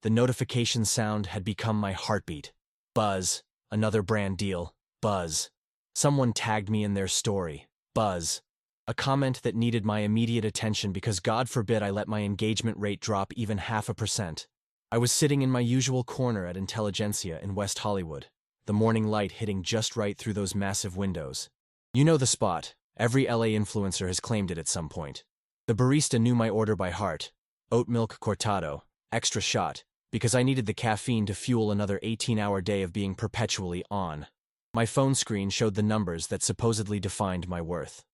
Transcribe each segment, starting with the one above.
The notification sound had become my heartbeat. Buzz. Another brand deal. Buzz. Someone tagged me in their story. Buzz. A comment that needed my immediate attention because God forbid I let my engagement rate drop even 0.5%. I was sitting in my usual corner at Intelligentsia in West Hollywood, the morning light hitting just right through those massive windows. You know the spot. Every LA influencer has claimed it at some point. The barista knew my order by heart. Oat milk cortado, extra shot, because I needed the caffeine to fuel another 18-hour day of being perpetually on. My phone screen showed the numbers that supposedly defined my worth.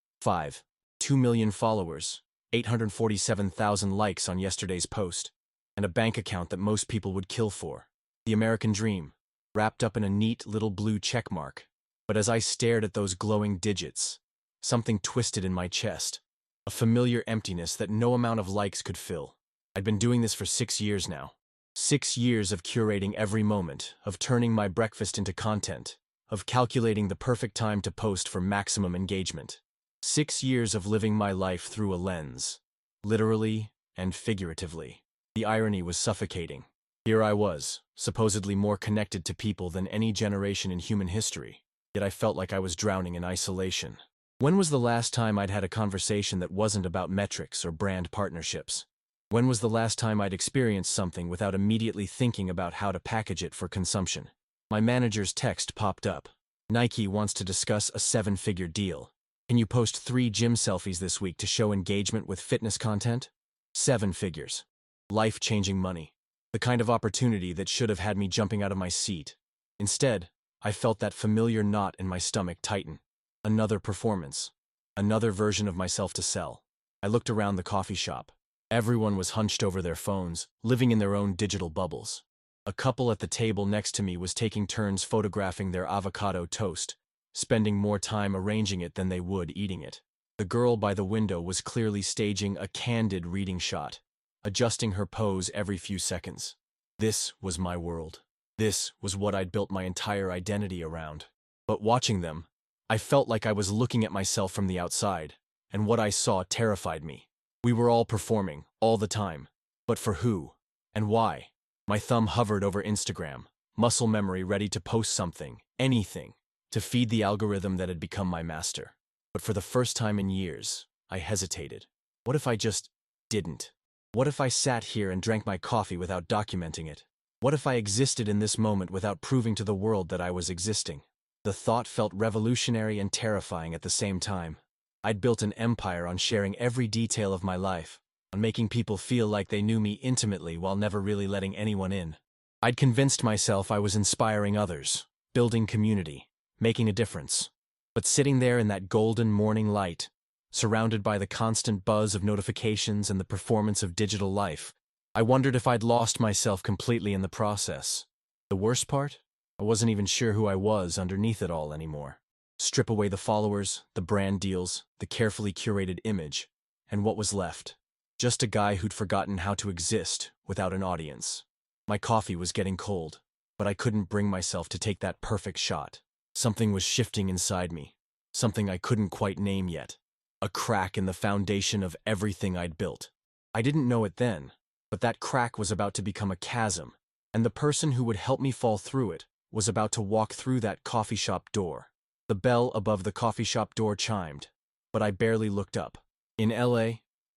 2 million followers, 847,000 likes on yesterday's post, and a bank account that most people would kill for. The American dream, wrapped up in a neat little blue check mark. But as I stared at those glowing digits, something twisted in my chest. A familiar emptiness that no amount of likes could fill. I'd been doing this for 6 years now. 6 years of curating every moment, of turning my breakfast into content, of calculating the perfect time to post for maximum engagement. 6 years of living my life through a lens, literally and figuratively. The irony was suffocating. Here I was, supposedly more connected to people than any generation in human history, yet I felt like I was drowning in isolation. When was the last time I'd had a conversation that wasn't about metrics or brand partnerships? When was the last time I'd experienced something without immediately thinking about how to package it for consumption? My manager's text popped up. Nike wants to discuss a 7-figure deal. Can you post 3 gym selfies this week to show engagement with fitness content? 7 figures. Life-changing money. The kind of opportunity that should have had me jumping out of my seat. Instead, I felt that familiar knot in my stomach tighten. Another performance. Another version of myself to sell. I looked around the coffee shop. Everyone was hunched over their phones, living in their own digital bubbles. A couple at the table next to me was taking turns photographing their avocado toast, spending more time arranging it than they would eating it. The girl by the window was clearly staging a candid reading shot, adjusting her pose every few seconds. This was my world. This was what I'd built my entire identity around. But watching them, I felt like I was looking at myself from the outside, and what I saw terrified me. We were all performing, all the time. But for who? And why? My thumb hovered over Instagram, muscle memory ready to post something, anything, to feed the algorithm that had become my master. But for the first time in years, I hesitated. What if I just didn't? What if I sat here and drank my coffee without documenting it? What if I existed in this moment without proving to the world that I was existing? The thought felt revolutionary and terrifying at the same time. I'd built an empire on sharing every detail of my life, on making people feel like they knew me intimately while never really letting anyone in. I'd convinced myself I was inspiring others, building community, making a difference. But sitting there in that golden morning light, surrounded by the constant buzz of notifications and the performance of digital life, I wondered if I'd lost myself completely in the process. The worst part? I wasn't even sure who I was underneath it all anymore. Strip away the followers, the brand deals, the carefully curated image, and what was left? Just a guy who'd forgotten how to exist without an audience. My coffee was getting cold, but I couldn't bring myself to take that perfect shot. Something was shifting inside me, something I couldn't quite name yet. A crack in the foundation of everything I'd built. I didn't know it then, but that crack was about to become a chasm, and the person who would help me fall through it was about to walk through that coffee shop door. The bell above the coffee shop door chimed, but I barely looked up. In LA,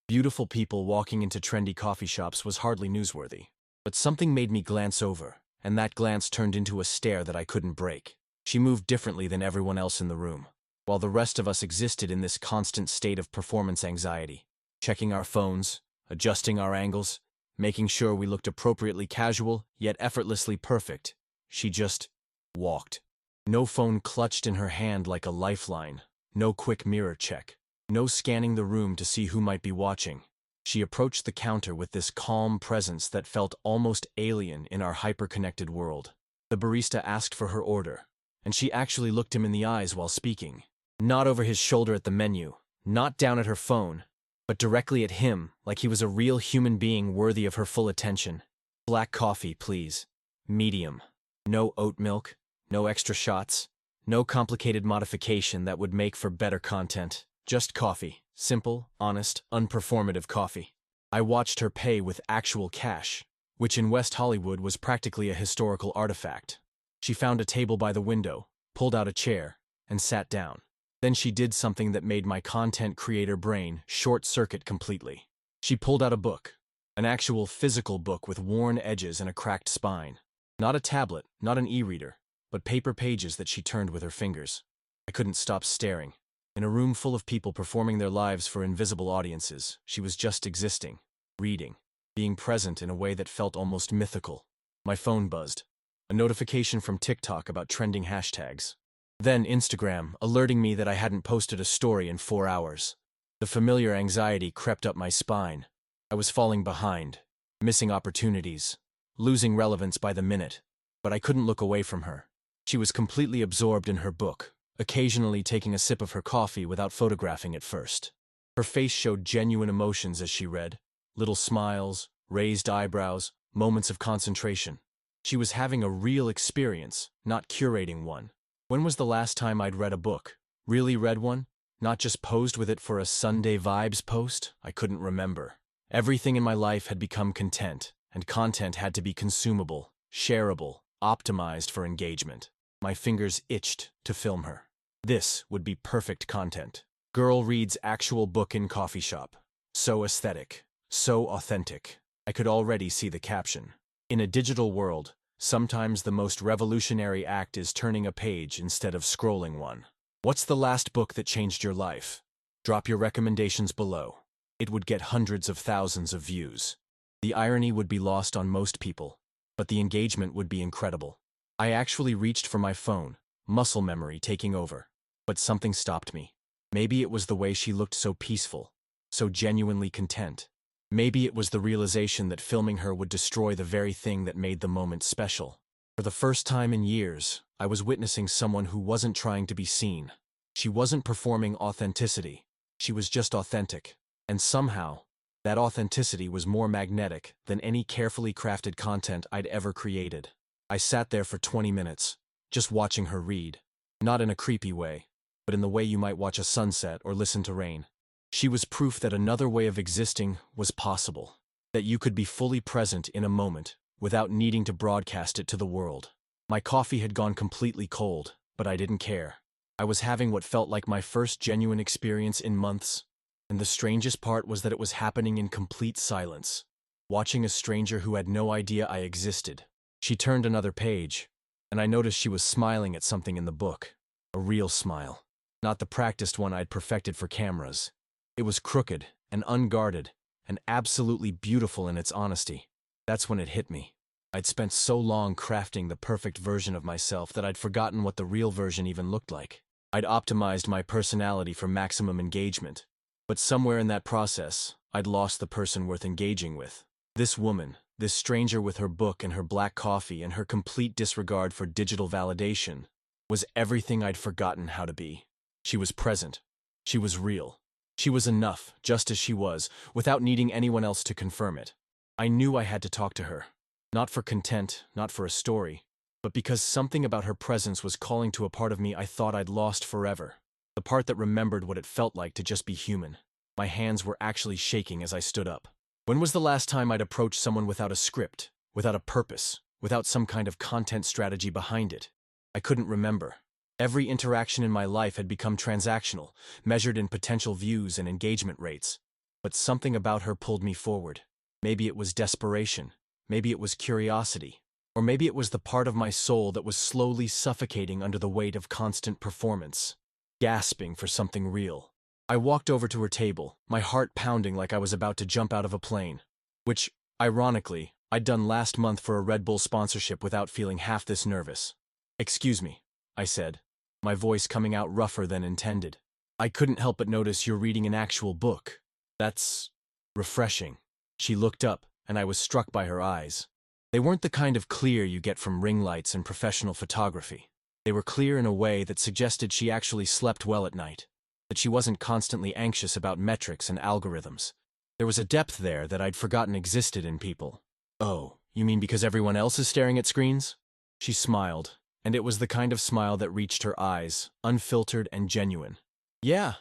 beautiful people walking into trendy coffee shops was hardly newsworthy. But something made me glance over, and that glance turned into a stare that I couldn't break. She moved differently than everyone else in the room, while the rest of us existed in this constant state of performance anxiety, checking our phones, adjusting our angles, making sure we looked appropriately casual, yet effortlessly perfect. She just walked. No phone clutched in her hand like a lifeline, no quick mirror check, no scanning the room to see who might be watching. She approached the counter with this calm presence that felt almost alien in our hyper-connected world. The barista asked for her order, and she actually looked him in the eyes while speaking. Not over his shoulder at the menu, not down at her phone, but directly at him like he was a real human being worthy of her full attention. Black coffee, please. Medium. No oat milk, no extra shots, no complicated modification that would make for better content. Just coffee. Simple, honest, unperformative coffee. I watched her pay with actual cash, which in West Hollywood was practically a historical artifact. She found a table by the window, pulled out a chair, and sat down. Then she did something that made my content creator brain short-circuit completely. She pulled out a book, an actual physical book with worn edges and a cracked spine. Not a tablet, not an e-reader, but paper pages that she turned with her fingers. I couldn't stop staring. In a room full of people performing their lives for invisible audiences, she was just existing, reading, being present in a way that felt almost mythical. My phone buzzed. A notification from TikTok about trending hashtags. Then Instagram, alerting me that I hadn't posted a story in 4 hours. The familiar anxiety crept up my spine. I was falling behind, missing opportunities, losing relevance by the minute. But I couldn't look away from her. She was completely absorbed in her book, occasionally taking a sip of her coffee without photographing it first. Her face showed genuine emotions as she read, little smiles, raised eyebrows, moments of concentration. She was having a real experience, not curating one. When was the last time I'd read a book? Really read one? Not just posed with it for a Sunday vibes post? I couldn't remember. Everything in my life had become content, and content had to be consumable, shareable, optimized for engagement. My fingers itched to film her. This would be perfect content. Girl reads actual book in coffee shop. So aesthetic, so authentic. I could already see the caption. In a digital world, sometimes the most revolutionary act is turning a page instead of scrolling one. What's the last book that changed your life? Drop your recommendations below. It would get hundreds of thousands of views. The irony would be lost on most people, but the engagement would be incredible. I actually reached for my phone, muscle memory taking over. But something stopped me. Maybe it was the way she looked so peaceful, so genuinely content. Maybe it was the realization that filming her would destroy the very thing that made the moment special. For the first time in years, I was witnessing someone who wasn't trying to be seen. She wasn't performing authenticity. She was just authentic. And somehow, that authenticity was more magnetic than any carefully crafted content I'd ever created. I sat there for 20 minutes, just watching her read. Not in a creepy way, but in the way you might watch a sunset or listen to rain. She was proof that another way of existing was possible, that you could be fully present in a moment without needing to broadcast it to the world. My coffee had gone completely cold, but I didn't care. I was having what felt like my first genuine experience in months, and the strangest part was that it was happening in complete silence, watching a stranger who had no idea I existed. She turned another page, and I noticed she was smiling at something in the book. A real smile. Not the practiced one I'd perfected for cameras. It was crooked and unguarded and absolutely beautiful in its honesty. That's when it hit me. I'd spent so long crafting the perfect version of myself that I'd forgotten what the real version even looked like. I'd optimized my personality for maximum engagement. But somewhere in that process, I'd lost the person worth engaging with. This woman, this stranger with her book and her black coffee and her complete disregard for digital validation, was everything I'd forgotten how to be. She was present. She was real. She was enough, just as she was, without needing anyone else to confirm it. I knew I had to talk to her. Not for content, not for a story, but because something about her presence was calling to a part of me I thought I'd lost forever. The part that remembered what it felt like to just be human. My hands were actually shaking as I stood up. When was the last time I'd approached someone without a script, without a purpose, without some kind of content strategy behind it? I couldn't remember. Every interaction in my life had become transactional, measured in potential views and engagement rates. But something about her pulled me forward. Maybe it was desperation. Maybe it was curiosity. Or maybe it was the part of my soul that was slowly suffocating under the weight of constant performance, gasping for something real. I walked over to her table, my heart pounding like I was about to jump out of a plane. Which, ironically, I'd done last month for a Red Bull sponsorship without feeling half this nervous. "Excuse me," I said, my voice coming out rougher than intended. "I couldn't help but notice you're reading an actual book. That's refreshing." She looked up, and I was struck by her eyes. They weren't the kind of clear you get from ring lights and professional photography. They were clear in a way that suggested she actually slept well at night, that she wasn't constantly anxious about metrics and algorithms. There was a depth there that I'd forgotten existed in people. "Oh, you mean because everyone else is staring at screens?" She smiled, and it was the kind of smile that reached her eyes, unfiltered and genuine. "Yeah,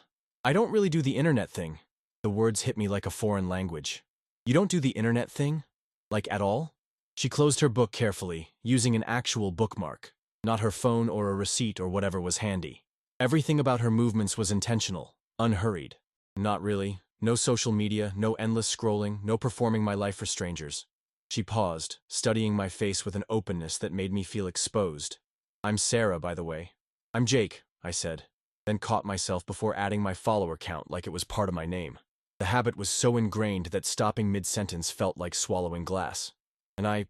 I don't really do the internet thing." The words hit me like a foreign language. "You don't do the internet thing? Like at all?" She closed her book carefully, using an actual bookmark, not her phone or a receipt or whatever was handy. Everything about her movements was intentional, unhurried. Not really. No social media, no endless scrolling, no performing my life for strangers. She paused, studying my face with an openness that made me feel exposed. "I'm Sarah, by the way." "I'm Jake," I said, then caught myself before adding my follower count like it was part of my name. The habit was so ingrained that stopping mid-sentence felt like swallowing glass. "And I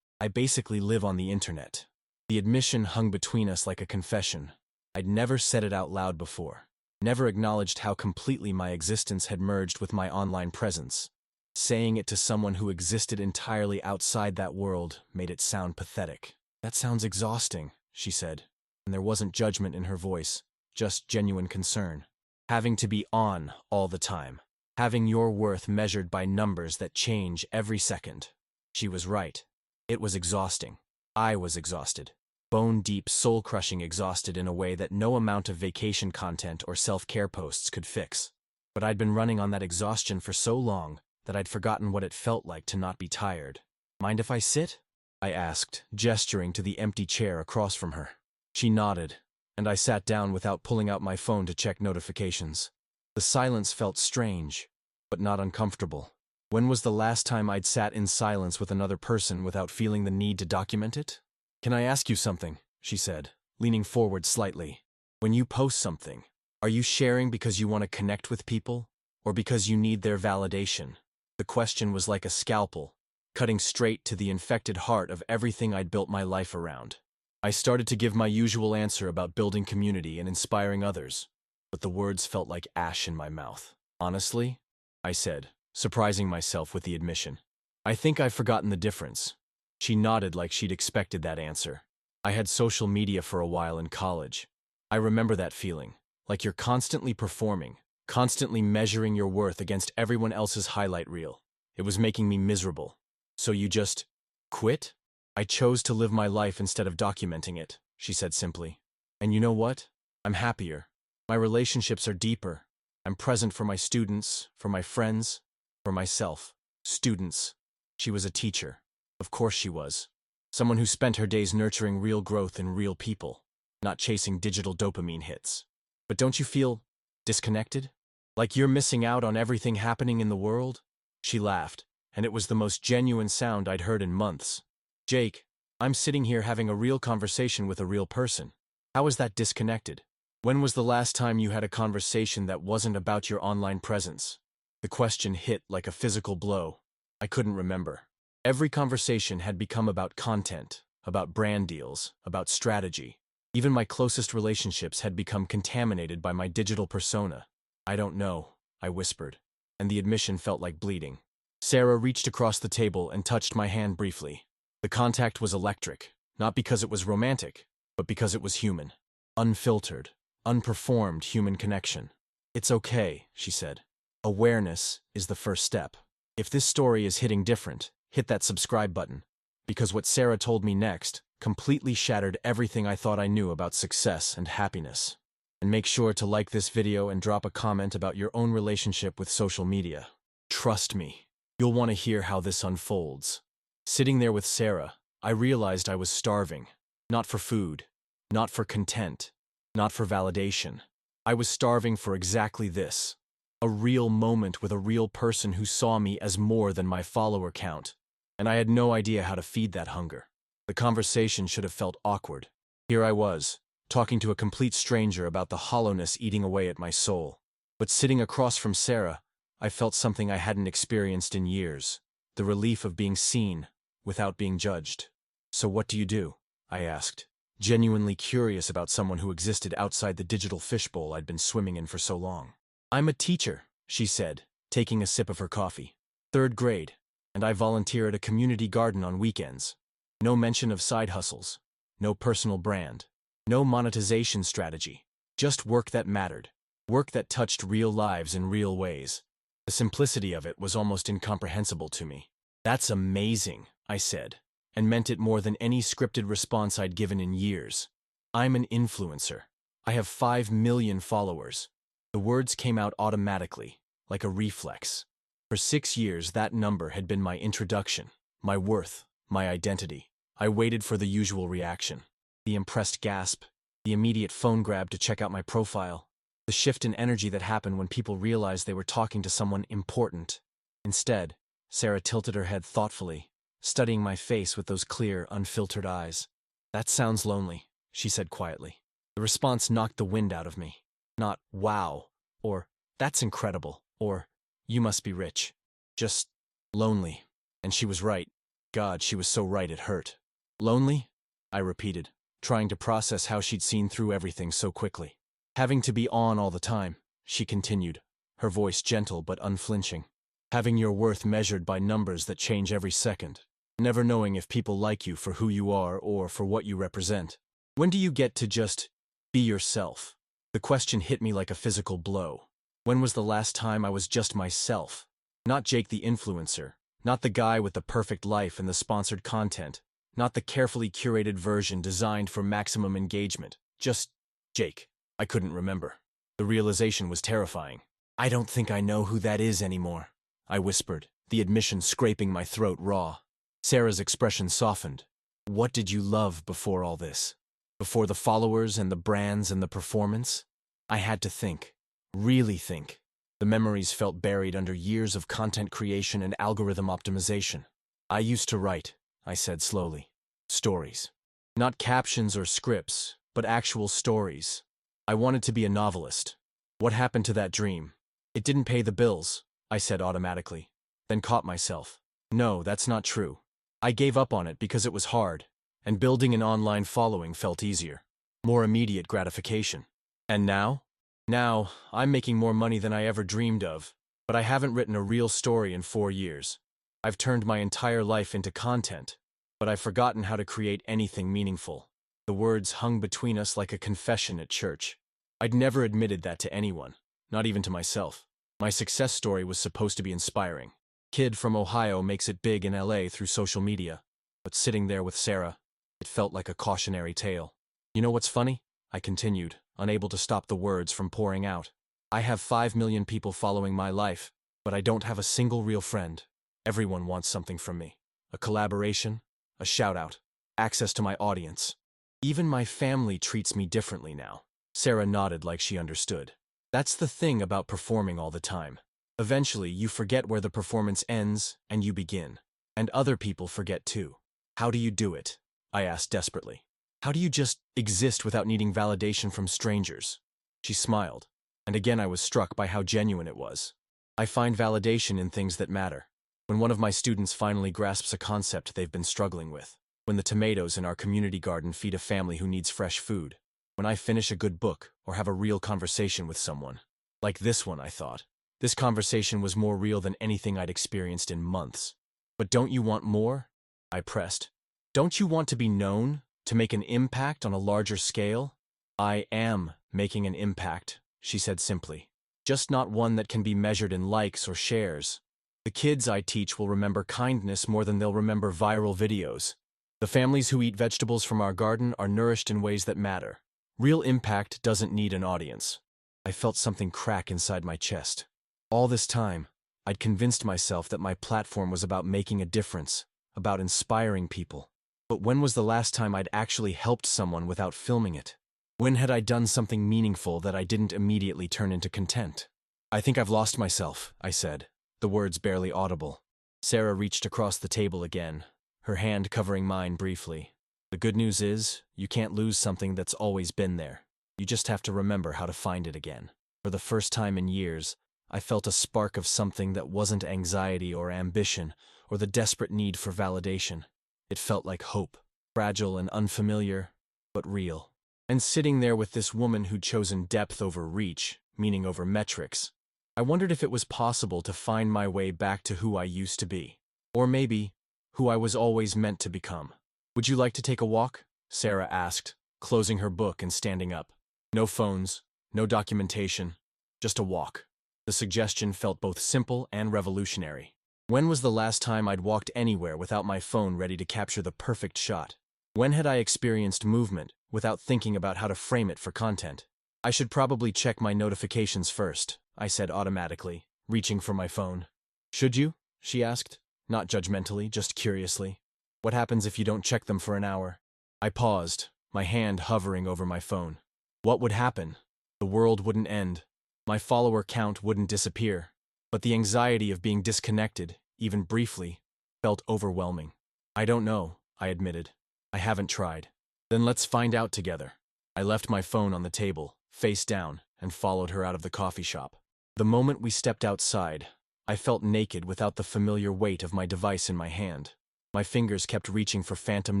basically live on the internet." The admission hung between us like a confession. I'd never said it out loud before. Never acknowledged how completely my existence had merged with my online presence. Saying it to someone who existed entirely outside that world made it sound pathetic. "That sounds exhausting," she said, and there wasn't judgment in her voice, just genuine concern. "Having to be on all the time. Having your worth measured by numbers that change every second." She was right. It was exhausting. I was exhausted. Bone-deep, soul-crushing exhausted in a way that no amount of vacation content or self-care posts could fix. But I'd been running on that exhaustion for so long that I'd forgotten what it felt like to not be tired. "Mind if I sit?" I asked, gesturing to the empty chair across from her. She nodded, and I sat down without pulling out my phone to check notifications. The silence felt strange, but not uncomfortable. When was the last time I'd sat in silence with another person without feeling the need to document it? "Can I ask you something?" she said, leaning forward slightly. "When you post something, are you sharing because you want to connect with people, or because you need their validation?" The question was like a scalpel, cutting straight to the infected heart of everything I'd built my life around. I started to give my usual answer about building community and inspiring others, but the words felt like ash in my mouth. "Honestly," I said, surprising myself with the admission, "I think I've forgotten the difference." She nodded like she'd expected that answer. "I had social media for a while in college. I remember that feeling, like you're constantly performing, constantly measuring your worth against everyone else's highlight reel. It was making me miserable." "So you just quit?" "I chose to live my life instead of documenting it," she said simply. "And you know what? I'm happier. My relationships are deeper. I'm present for my students, for my friends, for myself." Students. She was a teacher. Of course she was. Someone who spent her days nurturing real growth in real people, not chasing digital dopamine hits. "But don't you feel disconnected? Like you're missing out on everything happening in the world?" She laughed, and it was the most genuine sound I'd heard in months. "Jake, I'm sitting here having a real conversation with a real person. How is that disconnected? When was the last time you had a conversation that wasn't about your online presence?" The question hit like a physical blow. I couldn't remember. Every conversation had become about content, about brand deals, about strategy. Even my closest relationships had become contaminated by my digital persona. "I don't know," I whispered, and the admission felt like bleeding. Sarah reached across the table and touched my hand briefly. The contact was electric, not because it was romantic, but because it was human. Unfiltered, unperformed human connection. "It's okay," she said. "Awareness is the first step. If this story is hitting different, hit that subscribe button, because what Sarah told me next completely shattered everything I thought I knew about success and happiness." And make sure to like this video and drop a comment about your own relationship with social media. Trust me, you'll want to hear how this unfolds. Sitting there with Sarah, I realized I was starving. Not for food, not for content, not for validation. I was starving for exactly this. A real moment with a real person who saw me as more than my follower count. And I had no idea how to feed that hunger. The conversation should have felt awkward. Here I was, talking to a complete stranger about the hollowness eating away at my soul. But sitting across from Sarah, I felt something I hadn't experienced in years. The relief of being seen, without being judged. "So what do you do?" I asked, genuinely curious about someone who existed outside the digital fishbowl I'd been swimming in for so long. "I'm a teacher," she said, taking a sip of her coffee. "Third grade, and I volunteer at a community garden on weekends. No mention of side hustles, no personal brand, no monetization strategy, just work that mattered, work that touched real lives in real ways." The simplicity of it was almost incomprehensible to me. "That's amazing," I said, and meant it more than any scripted response I'd given in years. "I'm an influencer. I have 5 million followers." The words came out automatically, like a reflex. For 6 years, that number had been my introduction, my worth, my identity. I waited for the usual reaction. The impressed gasp, the immediate phone grab to check out my profile, the shift in energy that happened when people realized they were talking to someone important. Instead, Sarah tilted her head thoughtfully, studying my face with those clear, unfiltered eyes. "That sounds lonely," she said quietly. The response knocked the wind out of me. Not, "Wow," or "That's incredible," or "You must be rich." Just lonely. And she was right. God, she was so right it hurt. "Lonely?" I repeated, trying to process how she'd seen through everything so quickly. "Having to be on all the time," she continued, her voice gentle but unflinching. "Having your worth measured by numbers that change every second. Never knowing if people like you for who you are or for what you represent. When do you get to just be yourself?" The question hit me like a physical blow. When was the last time I was just myself? Not Jake the influencer, not the guy with the perfect life and the sponsored content, not the carefully curated version designed for maximum engagement. Just Jake. I couldn't remember. The realization was terrifying. "I don't think I know who that is anymore," I whispered, the admission scraping my throat raw. Sarah's expression softened. "What did you love before all this? Before the followers and the brands and the performance?" I had to think. Really think. The memories felt buried under years of content creation and algorithm optimization. "I used to write," I said slowly. "Stories. Not captions or scripts, but actual stories. I wanted to be a novelist. What happened to that dream?" "It didn't pay the bills," I said automatically, then caught myself. "No, that's not true. I gave up on it because it was hard, and building an online following felt easier. More immediate gratification. And now? Now, I'm making more money than I ever dreamed of, but I haven't written a real story in 4 years. I've turned my entire life into content, but I've forgotten how to create anything meaningful." The words hung between us like a confession at church. I'd never admitted that to anyone, not even to myself. My success story was supposed to be inspiring. Kid from Ohio makes it big in LA through social media. But sitting there with Sarah, it felt like a cautionary tale. "You know what's funny?" I continued, unable to stop the words from pouring out. "I have 5 million people following my life, but I don't have a single real friend. Everyone wants something from me. A collaboration, a shout-out, access to my audience. Even my family treats me differently now." Sarah nodded like she understood. "That's the thing about performing all the time. Eventually, you forget where the performance ends and you begin. And other people forget too." "How do you do it?" I asked desperately. "How do you just exist without needing validation from strangers?" She smiled, and again I was struck by how genuine it was. "I find validation in things that matter. When one of my students finally grasps a concept they've been struggling with. When the tomatoes in our community garden feed a family who needs fresh food. When I finish a good book or have a real conversation with someone. Like this one, I thought. This conversation was more real than anything I'd experienced in months. "But don't you want more?" I pressed. "Don't you want to be known? To make an impact on a larger scale?" "I am making an impact," she said simply. "Just not one that can be measured in likes or shares. The kids I teach will remember kindness more than they'll remember viral videos. The families who eat vegetables from our garden are nourished in ways that matter. Real impact doesn't need an audience." I felt something crack inside my chest. All this time, I'd convinced myself that my platform was about making a difference, about inspiring people. But when was the last time I'd actually helped someone without filming it? When had I done something meaningful that I didn't immediately turn into content? "I think I've lost myself," I said, the words barely audible. Sarah reached across the table again, her hand covering mine briefly. "The good news is, you can't lose something that's always been there. You just have to remember how to find it again." For the first time in years, I felt a spark of something that wasn't anxiety or ambition or the desperate need for validation. It felt like hope, fragile and unfamiliar, but real. And sitting there with this woman who'd chosen depth over reach, meaning over metrics, I wondered if it was possible to find my way back to who I used to be. Or maybe, who I was always meant to become. "Would you like to take a walk?" Sarah asked, closing her book and standing up. No phones, no documentation, just a walk. The suggestion felt both simple and revolutionary. When was the last time I'd walked anywhere without my phone ready to capture the perfect shot? When had I experienced movement without thinking about how to frame it for content? "I should probably check my notifications first," I said automatically, reaching for my phone. "Should you?" she asked, not judgmentally, just curiously. What happens if you don't check them for an hour? I paused, my hand hovering over my phone. What would happen? The world wouldn't end. My follower count wouldn't disappear. But the anxiety of being disconnected, even briefly, felt overwhelming. I don't know, I admitted. I haven't tried. Then let's find out together. I left my phone on the table, face down, and followed her out of the coffee shop. The moment we stepped outside, I felt naked without the familiar weight of my device in my hand. My fingers kept reaching for phantom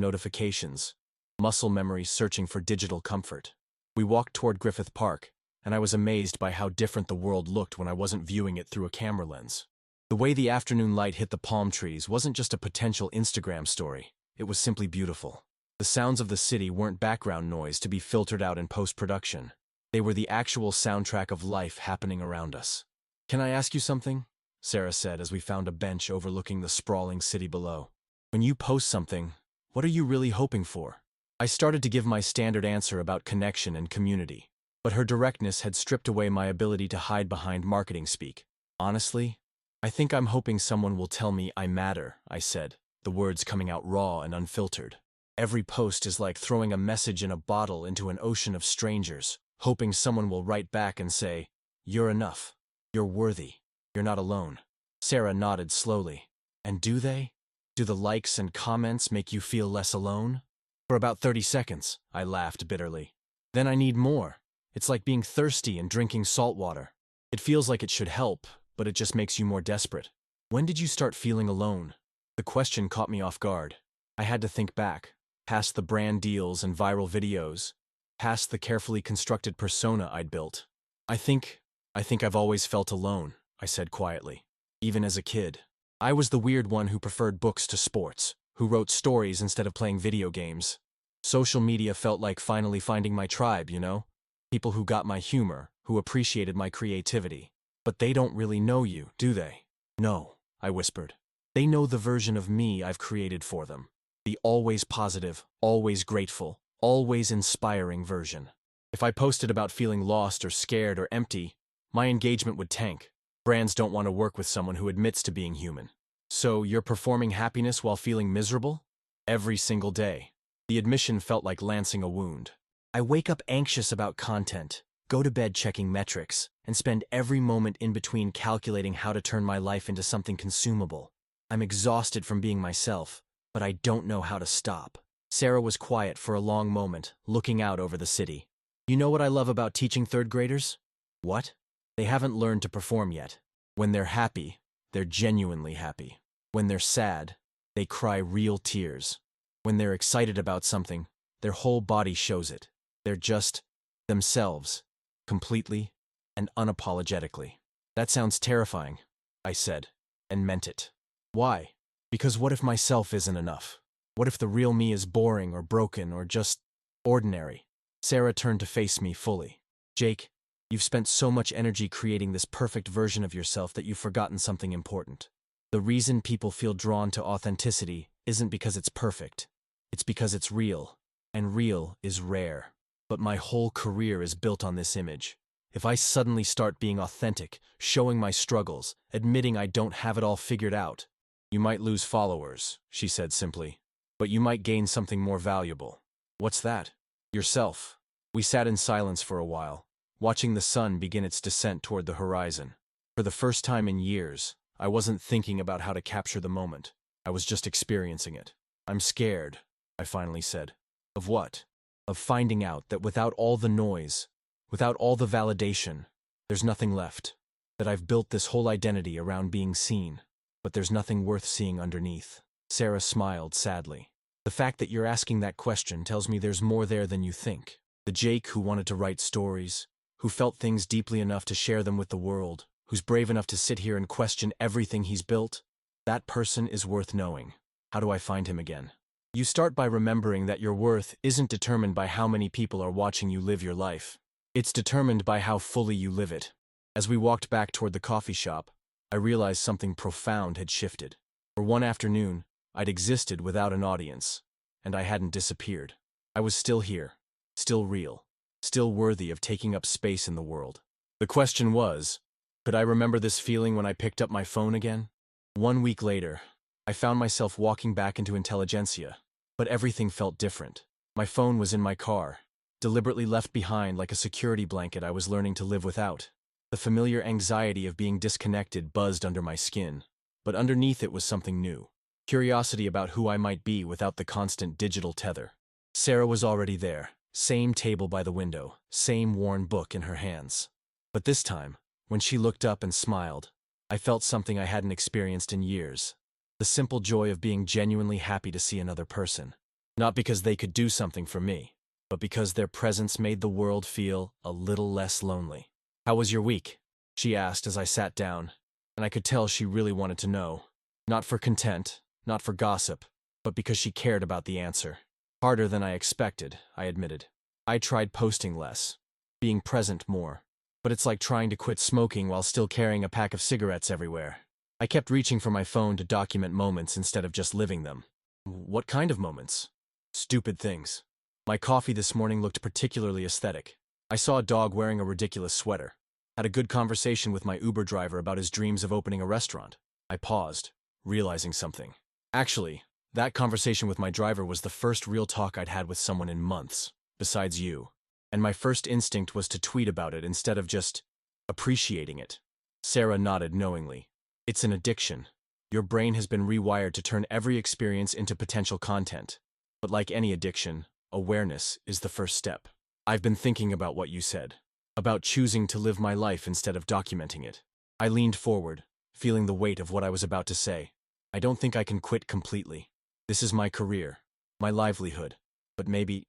notifications, muscle memory searching for digital comfort. We walked toward Griffith Park, and I was amazed by how different the world looked when I wasn't viewing it through a camera lens. The way the afternoon light hit the palm trees wasn't just a potential Instagram story, it was simply beautiful. The sounds of the city weren't background noise to be filtered out in post-production. They were the actual soundtrack of life happening around us. Can I ask you something? Sarah said as we found a bench overlooking the sprawling city below. When you post something, what are you really hoping for? I started to give my standard answer about connection and community, but her directness had stripped away my ability to hide behind marketing speak. Honestly, I think I'm hoping someone will tell me I matter, I said, the words coming out raw and unfiltered. Every post is like throwing a message in a bottle into an ocean of strangers, hoping someone will write back and say, "You're enough. You're worthy. You're not alone." Sarah nodded slowly. And do they? Do the likes and comments make you feel less alone? For about 30 seconds, I laughed bitterly. Then I need more. It's like being thirsty and drinking salt water. It feels like it should help, but it just makes you more desperate. When did you start feeling alone? The question caught me off guard. I had to think back, past the brand deals and viral videos, past the carefully constructed persona I'd built. I think I've always felt alone, I said quietly. Even as a kid. I was the weird one who preferred books to sports, who wrote stories instead of playing video games. Social media felt like finally finding my tribe, you know? People who got my humor, who appreciated my creativity. But they don't really know you, do they? No, I whispered. They know the version of me I've created for them. The always positive, always grateful, always inspiring version. If I posted about feeling lost or scared or empty, my engagement would tank. Brands don't want to work with someone who admits to being human. So you're performing happiness while feeling miserable? Every single day. The admission felt like lancing a wound. I wake up anxious about content, go to bed checking metrics, and spend every moment in between calculating how to turn my life into something consumable. I'm exhausted from being myself, but I don't know how to stop. Sarah was quiet for a long moment, looking out over the city. You know what I love about teaching third graders? What? They haven't learned to perform yet. When they're happy, they're genuinely happy. When they're sad, they cry real tears. When they're excited about something, their whole body shows it. They're just themselves, completely and unapologetically. That sounds terrifying, I said, and meant it. Why? Because what if myself isn't enough? What if the real me is boring or broken or just ordinary? Sarah turned to face me fully. Jake, you've spent so much energy creating this perfect version of yourself that you've forgotten something important. The reason people feel drawn to authenticity isn't because it's perfect. It's because it's real, and real is rare. But my whole career is built on this image. If I suddenly start being authentic, showing my struggles, admitting I don't have it all figured out, you might lose followers, she said simply. But you might gain something more valuable. What's that? Yourself. We sat in silence for a while, watching the sun begin its descent toward the horizon. For the first time in years, I wasn't thinking about how to capture the moment. I was just experiencing it. I'm scared, I finally said. Of what? Of finding out that without all the noise, without all the validation, there's nothing left. That I've built this whole identity around being seen, but there's nothing worth seeing underneath. Sarah smiled sadly. The fact that you're asking that question tells me there's more there than you think. The Jake who wanted to write stories, who felt things deeply enough to share them with the world, who's brave enough to sit here and question everything he's built, that person is worth knowing. How do I find him again? You start by remembering that your worth isn't determined by how many people are watching you live your life. It's determined by how fully you live it. As we walked back toward the coffee shop, I realized something profound had shifted. For one afternoon, I'd existed without an audience, and I hadn't disappeared. I was still here, still real, still worthy of taking up space in the world. The question was, could I remember this feeling when I picked up my phone again? 1 week later, I I found myself walking back into intelligentsia. But everything felt different. My phone was in my car, deliberately left behind like a security blanket I was learning to live without. The familiar anxiety of being disconnected buzzed under my skin, but underneath it was something new. Curiosity about who I might be without the constant digital tether. Sarah was already there, same table by the window, same worn book in her hands. But this time, when she looked up and smiled, I felt something I hadn't experienced in years. The simple joy of being genuinely happy to see another person. Not because they could do something for me, but because their presence made the world feel a little less lonely. "How was your week?" she asked as I sat down, and I could tell she really wanted to know. Not for content, not for gossip, but because she cared about the answer. "Harder than I expected," I admitted. I tried posting less, being present more. But it's like trying to quit smoking while still carrying a pack of cigarettes everywhere. I kept reaching for my phone to document moments instead of just living them. What kind of moments? Stupid things. My coffee this morning looked particularly aesthetic. I saw a dog wearing a ridiculous sweater. Had a good conversation with my Uber driver about his dreams of opening a restaurant. I paused, realizing something. Actually, that conversation with my driver was the first real talk I'd had with someone in months, besides you. And my first instinct was to tweet about it instead of just appreciating it. Sarah nodded knowingly. "It's an addiction. Your brain has been rewired to turn every experience into potential content. But like any addiction, awareness is the first step. I've been thinking about what you said, about choosing to live my life instead of documenting it." I leaned forward, feeling the weight of what I was about to say. "I don't think I can quit completely. This is my career, my livelihood. But maybe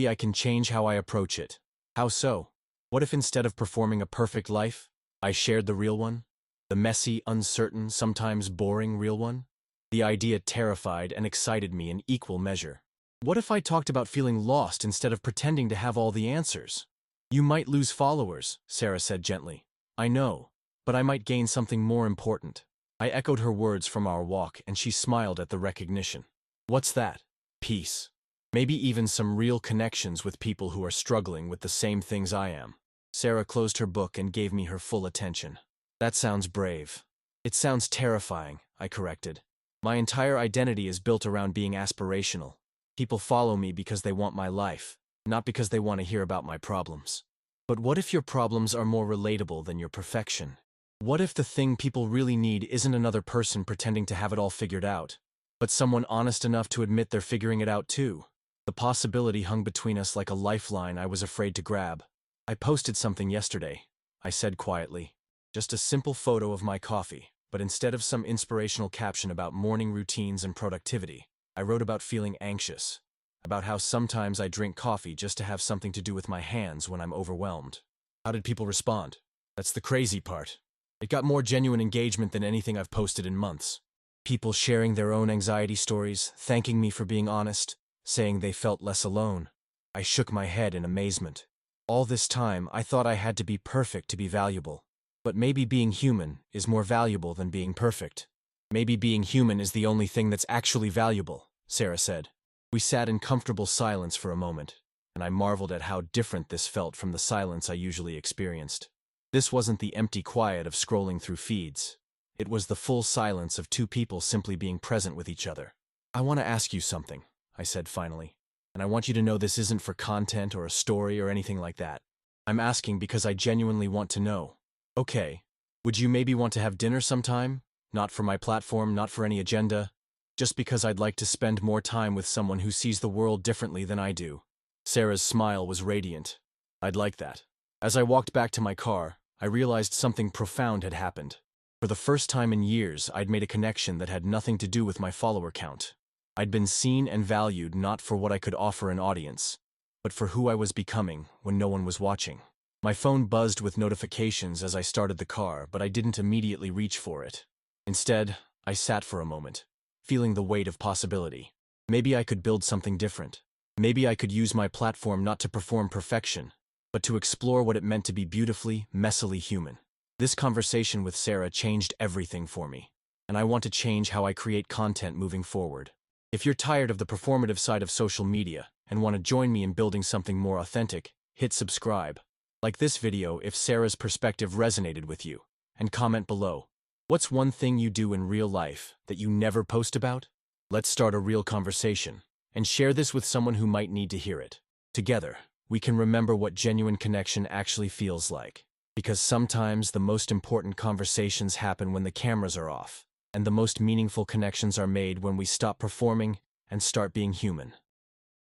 I can change how I approach it." "How so?" "What if instead of performing a perfect life, I shared the real one? The messy, uncertain, sometimes boring real one?" The idea terrified and excited me in equal measure. "What if I talked about feeling lost instead of pretending to have all the answers?" "You might lose followers," Sarah said gently. "I know, but I might gain something more important." I echoed her words from our walk, and she smiled at the recognition. "What's that?" "Peace. Maybe even some real connections with people who are struggling with the same things I am." Sarah closed her book and gave me her full attention. "That sounds brave." "It sounds terrifying," I corrected. "My entire identity is built around being aspirational. People follow me because they want my life, not because they want to hear about my problems." "But what if your problems are more relatable than your perfection? What if the thing people really need isn't another person pretending to have it all figured out, but someone honest enough to admit they're figuring it out too?" The possibility hung between us like a lifeline I was afraid to grab. "I posted something yesterday," I said quietly. "Just a simple photo of my coffee, but instead of some inspirational caption about morning routines and productivity, I wrote about feeling anxious, about how sometimes I drink coffee just to have something to do with my hands when I'm overwhelmed." "How did people respond?" "That's the crazy part. It got more genuine engagement than anything I've posted in months. People sharing their own anxiety stories, thanking me for being honest, saying they felt less alone." I shook my head in amazement. All this time, I thought I had to be perfect to be valuable. But maybe being human is more valuable than being perfect. "Maybe being human is the only thing that's actually valuable," Sarah said. We sat in comfortable silence for a moment, and I marveled at how different this felt from the silence I usually experienced. This wasn't the empty quiet of scrolling through feeds. It was the full silence of two people simply being present with each other. "I want to ask you something," I said finally, "and I want you to know this isn't for content or a story or anything like that. I'm asking because I genuinely want to know. Okay, would you maybe want to have dinner sometime? Not for my platform, not for any agenda. Just because I'd like to spend more time with someone who sees the world differently than I do." Sarah's smile was radiant. "I'd like that." As I walked back to my car, I realized something profound had happened. For the first time in years, I'd made a connection that had nothing to do with my follower count. I'd been seen and valued not for what I could offer an audience, but for who I was becoming when no one was watching. My phone buzzed with notifications as I started the car, but I didn't immediately reach for it. Instead, I sat for a moment, feeling the weight of possibility. Maybe I could build something different. Maybe I could use my platform not to perform perfection, but to explore what it meant to be beautifully, messily human. This conversation with Sarah changed everything for me, and I want to change how I create content moving forward. If you're tired of the performative side of social media and want to join me in building something more authentic, hit subscribe. Like this video if Sarah's perspective resonated with you, and comment below. What's one thing you do in real life that you never post about? Let's start a real conversation and share this with someone who might need to hear it. Together, we can remember what genuine connection actually feels like. Because sometimes the most important conversations happen when the cameras are off, and the most meaningful connections are made when we stop performing and start being human.